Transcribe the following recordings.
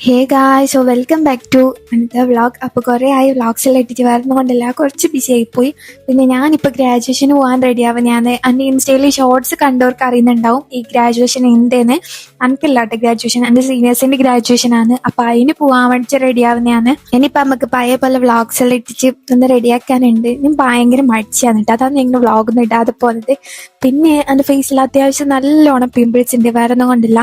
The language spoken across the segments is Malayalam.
Hey guys, so welcome back to another vlog. അപ്പോൾ കുറേ ആയി വ്ളോഗ്സെല്ലാം ഇട്ടിട്ട് വരുന്നതുകൊണ്ടല്ല കുറച്ച് ബിസി ആയിപ്പോയി. പിന്നെ ഞാനിപ്പോൾ ഗ്രാജുവേഷന് പോകാൻ റെഡിയാവും. ഞാൻ എൻ്റെ ഇൻസ്റ്റയിൽ ഷോർട്സ് കണ്ടവർക്ക് അറിയുന്നുണ്ടാവും ഈ ഗ്രാജുവേഷൻ എന്തേന്ന്. എനിക്കല്ലാട്ടെ ഗ്രാജുവേഷൻ, എൻ്റെ സീനിയേഴ്സിൻ്റെ ഗ്രാജുവേഷനാണ്. അപ്പോൾ അതിന് പോകാൻ വേണ്ടി റെഡിയാവുന്നതാണ്. ഇനിയിപ്പോൾ നമുക്ക് പഴയ പോലെ വ്ളോഗ്സെല്ലാം ഇട്ടിട്ട് ഒന്ന് റെഡിയാക്കാനുണ്ട്. ഞാൻ ഭയങ്കര മടിച്ചാണ് കേട്ടോ, അതാണ് ഞങ്ങൾ വ്ളോഗൊന്നും ഇടാതെ പോകുന്നത്. പിന്നെ എൻ്റെ ഫേസിൽ അത്യാവശ്യം നല്ലോണം പിമ്പിൾസ് ഉണ്ട്, വേറെ ഒന്നും കൊണ്ടില്ല.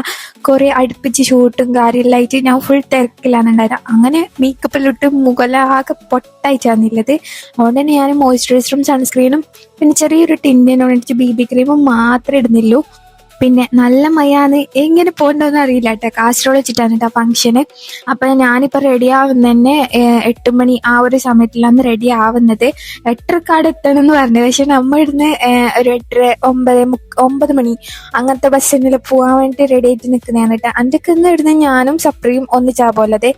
കുറേ അടുപ്പിച്ച് ഷൂട്ടും കാര്യമെല്ലാം ആയിട്ട് ഞാൻ ഫുൾ തിരക്കിലാണ് ഉണ്ടായത്. അങ്ങനെ മേക്കപ്പിലിട്ട് മുഖലാകെ പൊട്ടായിട്ടാണുള്ളത്. അതുകൊണ്ട് തന്നെ ഞാൻ മോയ്സ്ചറൈസറും സൺസ്ക്രീനും പിന്നെ ചെറിയൊരു ടിന്നിനോട് BB ക്രീമും മാത്രമേ ഇടുന്നുള്ളൂ. പിന്നെ നല്ല മയാന്ന് എങ്ങനെ പോകണ്ടെന്ന് അറിയില്ല കേട്ടോ. കാസർഗോഡ് വെച്ചിട്ടാണ് കേട്ടോ ഫംഗ്ഷന്. അപ്പം ഞാനിപ്പോൾ റെഡി ആവുന്ന തന്നെ 8 മണി ആ ഒരു സമയത്തിലാണ് റെഡി ആവുന്നത്. 8:30 എത്തണം എന്ന് പറഞ്ഞു. പക്ഷെ നമ്മൾ ഇടുന്ന് ഒരു 8:30, 9 മണി അങ്ങനത്തെ ബസ്സിൽ പോകാൻ വേണ്ടി റെഡി ആയിട്ട് നിൽക്കുന്നതാണ് കേട്ടോ. എൻ്റെ ഇന്ന് ഇടുന്ന ഞാനും സപ്രിയും ഒന്നിച്ചാ പോലത്.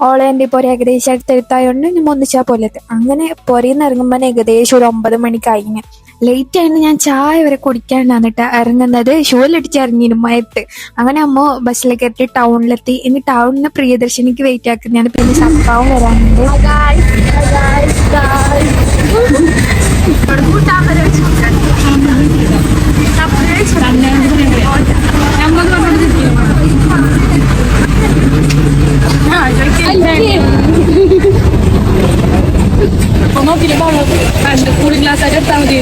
ഓളെ എൻ്റെ ഇപ്പോൾ ഒരു ഏകദേശം അടുത്തെടുത്തായതുകൊണ്ട് നമ്മൾ ഒന്നിച്ചാ പോലത്. അങ്ങനെ പുറയുന്ന ഇറങ്ങുമ്പോൾ ഏകദേശം ഒരു 9 മണി കഴിഞ്ഞ്. ലേറ്റ് ആയിട്ട് ഞാൻ ചായ വരെ കുടിക്കാണ്ടാണ് കേട്ടോ ഇറങ്ങുന്നത്. ഷൂവിലടിച്ച് ഇറങ്ങിയിരുന്നു മയത്ത്. അങ്ങനെ അമ്മ ബസ്സിലേക്ക് എത്തി ടൗണിലെത്തി. ഇനി ടൗണിന് പ്രിയദർശിനിക്ക് വെയിറ്റ് ആക്കുന്നതാണ്. പിന്നെ സപ്പാവും വരാനുണ്ട്. കൂളിംഗ് ഗ്ലാസ് ആയിട്ട് എത്താൻ മതി.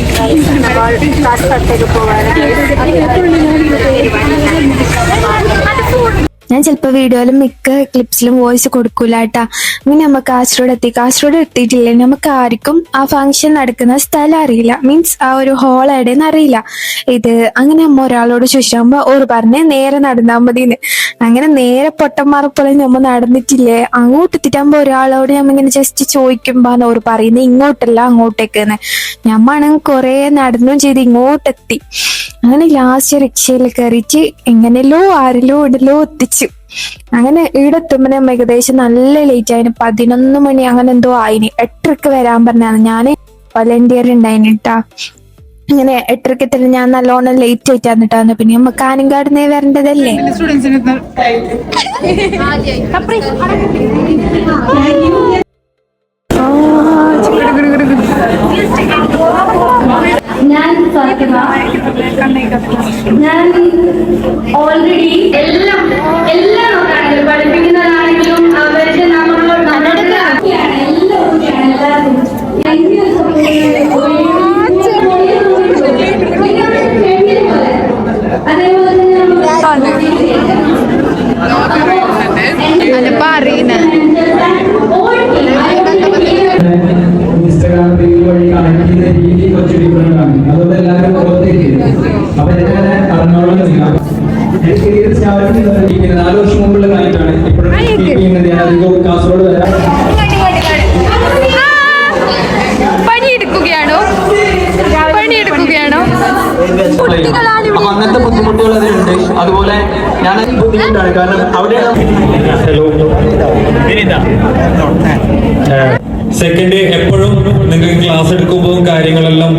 ഞാൻ ചിലപ്പോൾ വീഡിയോയിലും മിക്ക ക്ലിപ്സിലും വോയിസ് കൊടുക്കൂല കേട്ടാ. അങ്ങനെ നമ്മൾ കാസർഗോഡ് എത്തിയിട്ടില്ലേ, നമുക്ക് ആർക്കും ആ ഫംഗ്ഷൻ നടക്കുന്ന സ്ഥലം അറിയില്ല. മീൻസ് ആ ഒരു ഹോൾ എവിടെയെന്ന് അറിയില്ല. അങ്ങനെ അമ്മ ഒരാളോട് ചോദിച്ചാകുമ്പോൾ ഓർ പറഞ്ഞ് നേരെ നടന്നാൽ മതിന്ന്. അങ്ങനെ നേരെ പൊട്ടന്മാർപ്പോലെ നമ്മൾ നടന്നിട്ടില്ലേ, അങ്ങോട്ട് എത്തിട്ടാകുമ്പോൾ ഒരാളോട് നമ്മിങ്ങനെ ജസ്റ്റ് ചോദിക്കുമ്പോൾ ഓർ പറയുന്നത് ഇങ്ങോട്ടല്ല അങ്ങോട്ടേക്കെന്ന്. ഞമ്മാണെങ്കിൽ കുറേ നടന്നും ചെയ്ത് ഇങ്ങോട്ടെത്തി. അങ്ങനെ ലാസ്റ്റ് റിക്ഷയിൽ കയറിയിട്ട് എങ്ങനെയല്ലോ ആരിലോ ഇടലോ എത്തിച്ചു. അങ്ങനെ ഇവിടെ എത്തുമ്പോൾ ഏകദേശം നല്ല ലേറ്റ് ആയിന്. 11 മണി അങ്ങനെ എന്തോ ആയിന്. 8:30 വരാൻ പറഞ്ഞാണ്. ഞാൻ വോളണ്ടിയർ ഉണ്ടായിന് കേട്ടാ. അങ്ങനെ 8:30 എത്തലും ഞാൻ നല്ലോണം ലേറ്റ് ആയിട്ടാണ് കേട്ടോ. പിന്നെ നമുക്ക് ആനങ്കാടുന്നേ വരേണ്ടതല്ലേ. ഞാൻ ഓൾറെഡി എല്ലാം നോക്കാണെങ്കിലും പഠിപ്പിക്കുന്നതാണെങ്കിലും അവർക്ക് നമ്മളോട് ഇൻസ്റ്റാഗ്രാം റീൽ വഴി കണക്ട് ചെയ്യുന്ന രീതി കുറച്ച് ഡിഫറെന്റ് ആണ്. അതുകൊണ്ട് എല്ലാവരും പുറത്തേക്ക് അപ്പൊ എന്നെ അറിഞ്ഞോളുന്നില്ല. എനിക്ക് സ്റ്റാർട്ട് 4 വർഷം മുമ്പുള്ള കാര്യമാണ്. ഇപ്പോഴും ചെയ്യുന്നത് ഞാൻ അധികവും കാസർഗോഡ് വരാം. അപ്പൊ അങ്ങനത്തെ ബുദ്ധിമുട്ടുകൾ അതിലുണ്ട്. അതുപോലെ ഞാൻ ബുദ്ധിമുട്ടാണ്, കാരണം അവിടെ സെക്കൻഡ് എപ്പോഴും നിങ്ങൾക്ക് ക്ലാസ് എടുക്കുമ്പോൾ കാര്യങ്ങളെല്ലാം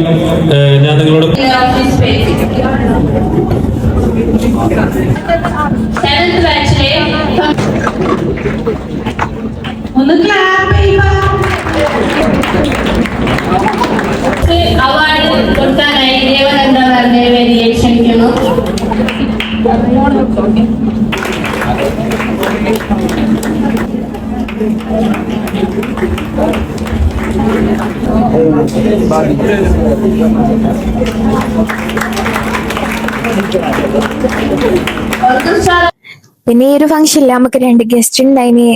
ഞാൻ നിങ്ങളോട് അവാർഡ് കൊടുക്കാനായി ദേവനന്ദ വേദിയെ ക്ഷണിക്കുന്നു. പിന്നെ ഈ ഒരു ഫംഗ്ഷനിൽ നമുക്ക് 2 ഗസ്റ്റ് ഉണ്ടായിന്.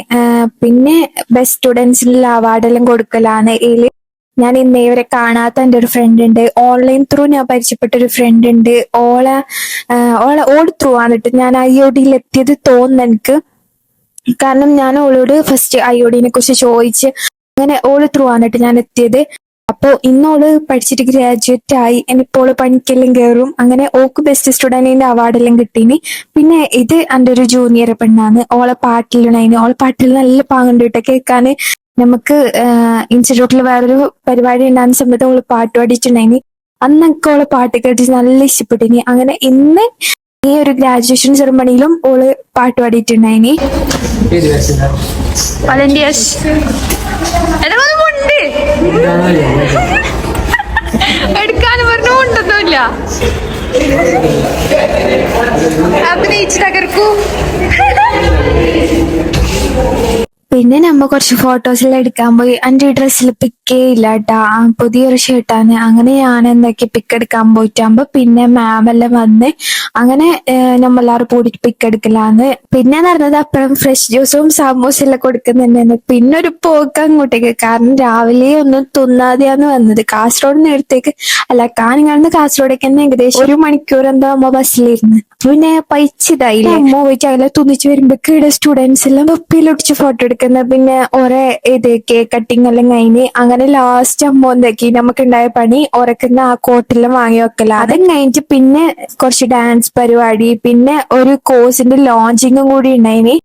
പിന്നെ ബെസ്റ്റ് സ്റ്റുഡൻസിനുള്ള അവാർഡെല്ലാം കൊടുക്കലാണ്. ഇതിൽ ഞാൻ ഇന്നേ വരെ കാണാത്ത എൻ്റെ ഒരു ഫ്രണ്ട് ഉണ്ട്. ഓൺലൈൻ ത്രൂ ഞാൻ പരിചയപ്പെട്ട ഒരു ഫ്രണ്ട് ഉണ്ട്. ഓള് ത്രൂ ആണിട്ട് ഞാൻ IOD എത്തിയത് തോന്നുന്നു എനിക്ക്. കാരണം ഞാൻ ഓളോട് ഫസ്റ്റ് IOD കുറിച്ച് ചോദിച്ച് അങ്ങനെ ഓള് ത്രൂ ആണിട്ട് ഞാൻ എത്തിയത്. അപ്പോൾ ഇന്നോള് പഠിച്ചിട്ട് ഗ്രാജുവേറ്റ് ആയി. ഇനിയിപ്പോൾ പണിക്കെല്ലാം കയറും. അങ്ങനെ ഓക്ക് ബെസ്റ്റ് സ്റ്റുഡന്റിന്റെ അവാർഡെല്ലാം കിട്ടീനി. പിന്നെ ഇത് എൻ്റെ ഒരു ജൂനിയർ പെണ്ണാണ്. ഓളെ പാട്ടിലുണ്ടായിന്. ഓളെ പാട്ടിൽ നല്ല പാങ്ങുണ്ട് കേട്ടോ കേൾക്കാന്. നമുക്ക് ഇൻസ്റ്റിറ്റ്യൂട്ടിൽ വേറൊരു പരിപാടി ഉണ്ടാകുന്ന സമയത്ത് ഓള് പാട്ട് പാടിയിട്ടുണ്ടായിനി. അന്നൊക്കെ ഓളെ പാട്ട് കേട്ടിട്ട് നല്ല ഇഷ്ടപ്പെട്ടിനി. അങ്ങനെ ഇന്ന് ഈ ഒരു ഗ്രാജുവേഷൻ സെറമണിയിലും ഓള് പാട്ട് പാടിയിട്ടുണ്ടായിനി. വളണ്ടിയേഴ്സ് എടുക്കാനും പറഞ്ഞു ഉണ്ടൊന്നുമില്ല. അഭിനയിച്ച് തകർക്കൂ. പിന്നെ നമ്മ കുറച്ച് ഫോട്ടോസെല്ലാം എടുക്കാൻ പോയി. എൻ്റെ ഈ ഡ്രസ്സിൽ പിക്കേ ഇല്ല കേട്ടാ, പുതിയൊരു ഷർട്ടാണ്. അങ്ങനെ ഞാൻ എന്തൊക്കെ പിക്ക് എടുക്കാൻ പോയിട്ടാകുമ്പോ പിന്നെ മാം എല്ലാം വന്ന് അങ്ങനെ നമ്മളെല്ലാവരും കൂടിയിട്ട് പിക്ക് എടുക്കലാന്ന്. പിന്നെ നടന്നത് അപ്പഴും ഫ്രഷ് ജ്യൂസും സമൂസയും എല്ലാം കൊടുക്കുന്നുണ്ടായിരുന്നു. പിന്നെ ഒരു പോക്ക് അങ്ങോട്ടേക്ക്, കാരണം രാവിലെ ഒന്നും തിന്നാതെയാണ് വന്നത്. കാസർഗോഡ് നേരത്തേക്ക് അല്ല, കാഞ്ഞങ്ങാട് കാസർഗോഡേക്ക് തന്നെ ഏകദേശം 1 മണിക്കൂർ എന്തോ അമ്മ ബസ്സിലിരുന്ന്. പിന്നെ പൈച്ചിതായില്ലേ, അമ്മ പോയിട്ട് അകലെ തുന്നിച്ച് വരുമ്പോഴേക്ക് ഇവിടെ സ്റ്റുഡൻസ് എല്ലാം തൊപ്പിയിലൊടിച്ച് ഫോട്ടോ എടുക്കുന്നത്. പിന്നെ ഓരോ കേക്ക് കട്ടിങ് എല്ലാം കഴിഞ്ഞ് അങ്ങനെ ലാസ്റ്റ് അമ്മ എന്താക്കി നമുക്കുണ്ടായ പണി ഓരക്കുന്ന ആ കോട്ടെല്ലാം വാങ്ങി വെക്കല. അതും കഴിഞ്ഞിട്ട് പിന്നെ കുറച്ച് ഡാൻസ് പരിപാടി, പിന്നെ ഒരു കോഴ്സിന്റെ ലോഞ്ചിങ്ങും കൂടി ഉണ്ടായിനി.